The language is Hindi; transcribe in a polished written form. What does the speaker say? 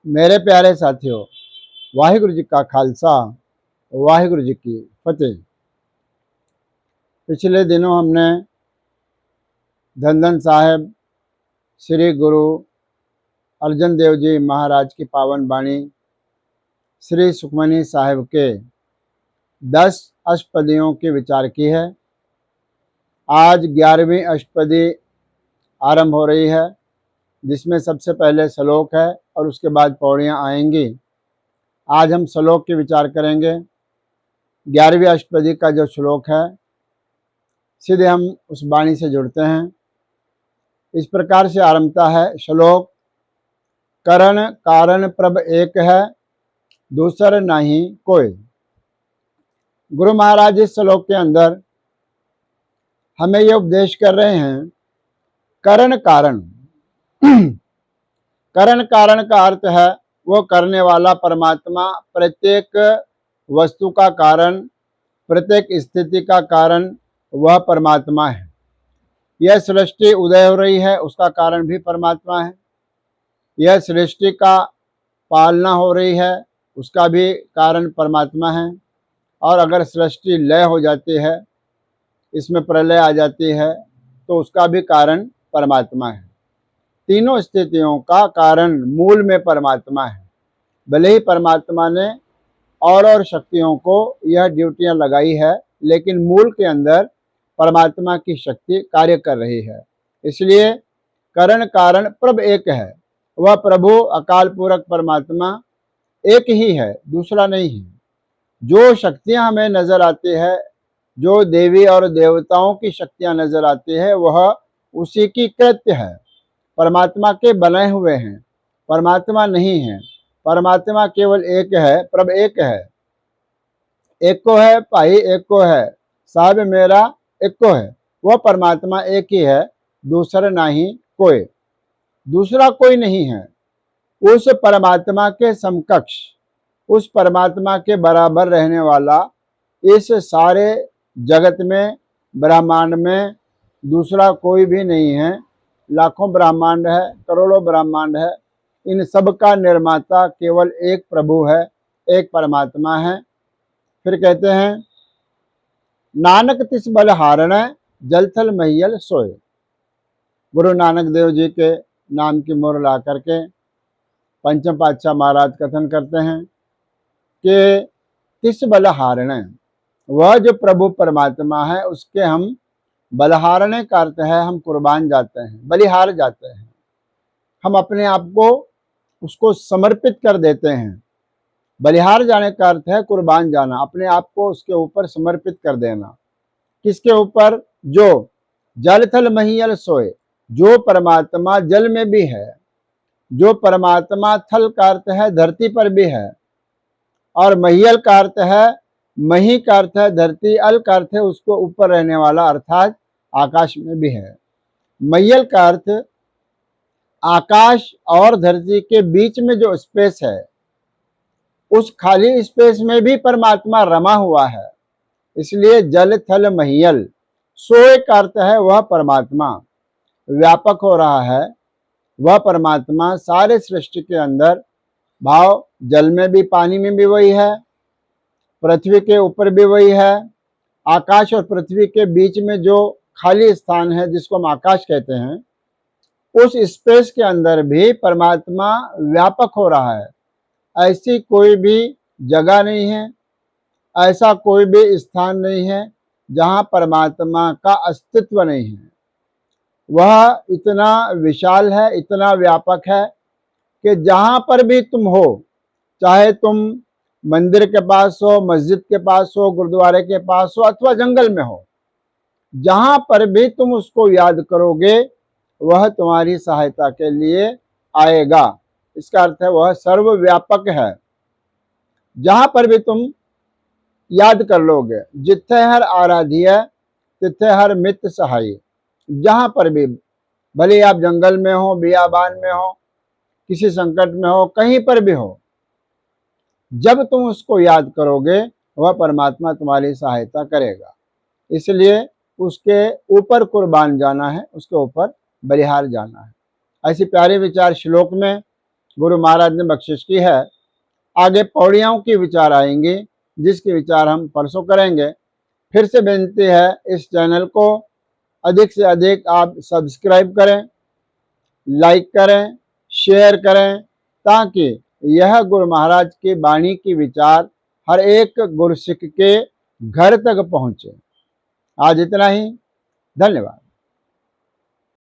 मेरे प्यारे साथियों, वाहिगुरु जी का खालसा, वाहिगुरु जी की फतेह। पिछले दिनों हमने धन धन साहेब श्री गुरु अर्जन देव जी महाराज की पावन वाणी श्री सुखमनी साहिब के 10 अष्टपदियों की विचार की है। आज 11वीं अष्टपदी आरंभ हो रही है, जिसमें सबसे पहले श्लोक है और उसके बाद पौड़ियाँ आएंगी। आज हम श्लोक के विचार करेंगे। 11वीं अष्टपदी का जो श्लोक है, सीधे हम उस वाणी से जुड़ते हैं। इस प्रकार से आरंभता है श्लोक। करण कारण प्रभ एक है, दूसर नहीं कोई। गुरु महाराज इस श्लोक के अंदर हमें यह उपदेश कर रहे हैं, करण कारण। करण कारण का अर्थ है वो करने वाला परमात्मा, प्रत्येक वस्तु का कारण, प्रत्येक स्थिति का कारण वह परमात्मा है। यह सृष्टि उदय हो रही है, उसका कारण भी परमात्मा है। यह सृष्टि का पालना हो रही है, उसका भी कारण परमात्मा है। और अगर सृष्टि लय हो जाती है, इसमें प्रलय आ जाती है, तो उसका भी कारण परमात्मा है। तीनों स्थितियों का कारण मूल में परमात्मा है। भले ही परमात्मा ने और शक्तियों को यह ड्यूटियां लगाई है, लेकिन मूल के अंदर परमात्मा की शक्ति कार्य कर रही है। इसलिए करण कारण प्रभ एक है। वह प्रभु अकाल पूरक परमात्मा एक ही है, दूसरा नहीं है। जो शक्तियां हमें नजर आती है, जो देवी और देवताओं की शक्तियां नजर आती है, वह उसी की कृत्य है, परमात्मा के बनाए हुए हैं, परमात्मा नहीं है। परमात्मा केवल एक है, प्रभ एक है। एक को है भाई, एक को है साहब मेरा, एक को है। वह परमात्मा एक ही है, दूसरा नहीं कोई। दूसरा कोई नहीं है। उस परमात्मा के समकक्ष, उस परमात्मा के बराबर रहने वाला इस सारे जगत में, ब्रह्मांड में दूसरा कोई भी नहीं है। लाखों ब्रह्मांड है, करोड़ों ब्रह्मांड है, इन सब का निर्माता केवल एक प्रभु है, एक परमात्मा है। फिर कहते हैं, नानक तिस बल हारण, जलथल महियल सोए। गुरु नानक देव जी के नाम की मोहर ला करके पंचम पातशाह महाराज कथन करते हैं कि तिस बल हारण, वह जो प्रभु परमात्मा है, उसके हम बलहारने का अर्थ है हम कुर्बान जाते हैं, बलिहार जाते हैं। हम अपने आप को उसको समर्पित कर देते हैं। बलिहार जाने का अर्थ है कुर्बान जाना, अपने आप को उसके ऊपर समर्पित कर देना। किसके ऊपर? जो जल थल महियल सोए, जो परमात्मा जल में भी है, जो परमात्मा थल का अर्थ है धरती पर भी है, और महियल का अर्थ है, मही का अर्थ है धरती, अल का अर्थ है उसको ऊपर रहने वाला, अर्थात आकाश में भी है। महियल का अर्थ आकाश और धरती के बीच में जो स्पेस है, उस खाली स्पेस में भी परमात्मा रमा हुआ है। इसलिए जल थल महियल। सोए का अर्थ है वह परमात्मा व्यापक हो रहा है। वह परमात्मा सारे सृष्टि के अंदर, भाव जल में भी, पानी में भी वही है, पृथ्वी के ऊपर भी वही है, आकाश और पृथ्वी के बीच में जो खाली स्थान है जिसको हम आकाश कहते हैं, उस स्पेस के अंदर भी परमात्मा व्यापक हो रहा है। ऐसी कोई भी जगह नहीं है, ऐसा कोई भी स्थान नहीं है जहां परमात्मा का अस्तित्व नहीं है। वह इतना विशाल है, इतना व्यापक है कि जहां पर भी तुम हो, चाहे तुम मंदिर के पास हो, मस्जिद के पास हो, गुरुद्वारे के पास हो, अथवा जंगल में हो, जहां पर भी तुम उसको याद करोगे, वह तुम्हारी सहायता के लिए आएगा। इसका अर्थ है वह सर्वव्यापक है। जहां पर भी तुम याद कर लोगे, जिथे हर आराध्य तिथे हर मित्र सहाय। जहां पर भी, भले आप जंगल में हो, बियाबान में हो, किसी संकट में हो, कहीं पर भी हो, जब तुम उसको याद करोगे, वह परमात्मा तुम्हारी सहायता करेगा। इसलिए उसके ऊपर कुर्बान जाना है, उसके ऊपर बलिहार जाना है। ऐसी प्यारे विचार श्लोक में गुरु महाराज ने बख्शिश की है। आगे पौड़ियों के विचार आएंगे, जिसके विचार हम परसों करेंगे। फिर से विनती है, इस चैनल को अधिक से अधिक आप सब्सक्राइब करें, लाइक करें, शेयर करें, ताकि यह गुरु महाराज की वाणी की विचार हर एक गुरु सिख के घर तक पहुंचे। आज इतना ही। धन्यवाद।